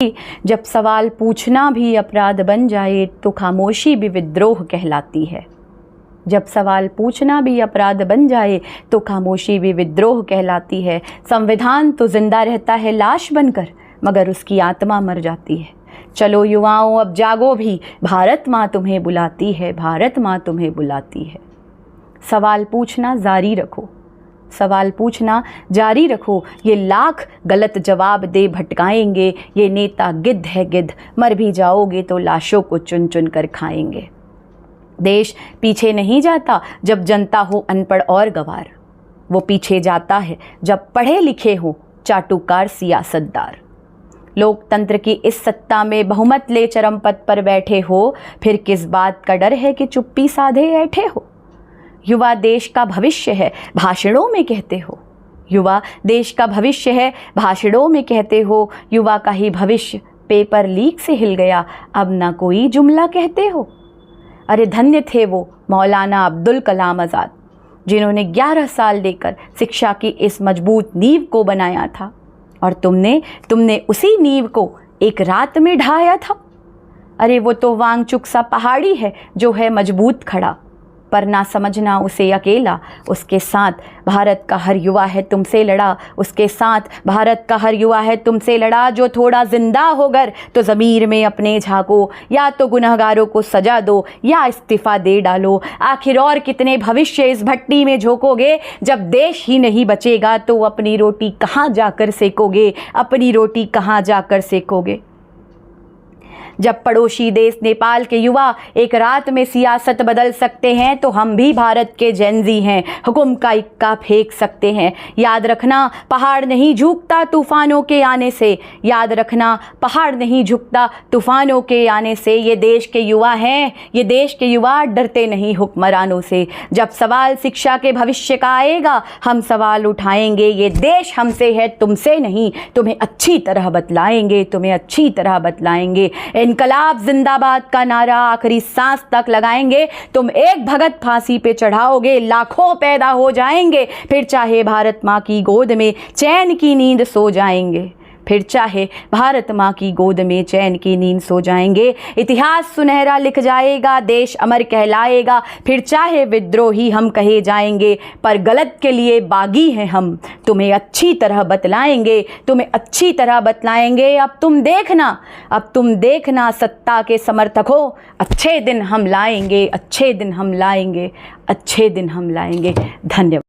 जब सवाल पूछना भी अपराध बन जाए तो खामोशी भी विद्रोह कहलाती है। जब सवाल पूछना भी अपराध बन जाए तो खामोशी भी विद्रोह कहलाती है। संविधान तो जिंदा रहता है लाश बनकर, मगर उसकी आत्मा मर जाती है। चलो युवाओं अब जागो भी, भारत माँ तुम्हें बुलाती है, भारत माँ तुम्हें बुलाती है। सवाल पूछना जारी रखो, सवाल पूछना जारी रखो। ये लाख गलत जवाब दे भटकाएंगे, ये नेता गिद्ध है गिद्ध, मर भी जाओगे तो लाशों को चुन चुन कर खाएंगे। देश पीछे नहीं जाता जब जनता हो अनपढ़ और गंवार, वो पीछे जाता है जब पढ़े लिखे हो चाटुकार सियासतदार। लोकतंत्र की इस सत्ता में बहुमत ले चरम पद पर बैठे हो, फिर किस बात का डर है कि चुप्पी साधे ऐठे हो। युवा देश का भविष्य है, भाषणों में कहते हो। युवा देश का भविष्य है, भाषणों में कहते हो। युवा का ही भविष्य पेपर लीक से हिल गया, अब ना कोई जुमला कहते हो। अरे धन्य थे वो मौलाना अब्दुल कलाम आज़ाद, जिन्होंने 11 साल लेकर शिक्षा की इस मजबूत नींव को बनाया था, और तुमने उसी नींव को एक रात में ढाया था। अरे वो तो वांगचुक सा पहाड़ी है जो है मजबूत खड़ा, पर ना समझना उसे अकेला। उसके साथ भारत का हर युवा है तुमसे लड़ा, उसके साथ भारत का हर युवा है तुमसे लड़ा। जो थोड़ा जिंदा होकर तो ज़मीर में अपने झांको, या तो गुनहगारों को सजा दो या इस्तीफ़ा दे डालो। आखिर और कितने भविष्य इस भट्टी में झोंकोगे, जब देश ही नहीं बचेगा तो अपनी रोटी कहाँ जाकर सेकोगे, अपनी रोटी कहाँ जाकर सेकोगे। जब पड़ोसी देश नेपाल के युवा एक रात में सियासत बदल सकते हैं, तो हम भी भारत के जेनजी हैं, हुक्म का इक्का फेंक सकते हैं। याद रखना पहाड़ नहीं झुकता तूफानों के आने से, याद रखना पहाड़ नहीं झुकता तूफानों के आने से। ये देश के युवा हैं, ये देश के युवा डरते नहीं हुक्मरानों से। जब सवाल शिक्षा के भविष्य का आएगा, हम सवाल उठाएंगे। ये देश हमसे है तुमसे नहीं, तुम्हें अच्छी तरह बतलाएंगे, तुम्हें अच्छी तरह बतलाएंगे। इनकलाब जिंदाबाद का नारा आखिरी सांस तक लगाएंगे। तुम एक भगत फांसी पे चढ़ाओगे, लाखों पैदा हो जाएंगे, फिर चाहे भारत माँ की गोद में चैन की नींद सो जाएंगे, फिर चाहे भारत माँ की गोद में चैन की नींद सो जाएंगे। इतिहास सुनहरा लिख जाएगा, देश अमर कहलाएगा, फिर चाहे विद्रोही हम कहे जाएंगे, पर गलत के लिए बागी हैं हम। तुम्हें अच्छी तरह बतलाएंगे, तुम्हें अच्छी तरह बतलाएंगे। अब तुम देखना सत्ता के समर्थक हो, अच्छे दिन हम लाएंगे, अच्छे दिन हम लाएंगे, अच्छे दिन हम लाएंगे। धन्यवाद।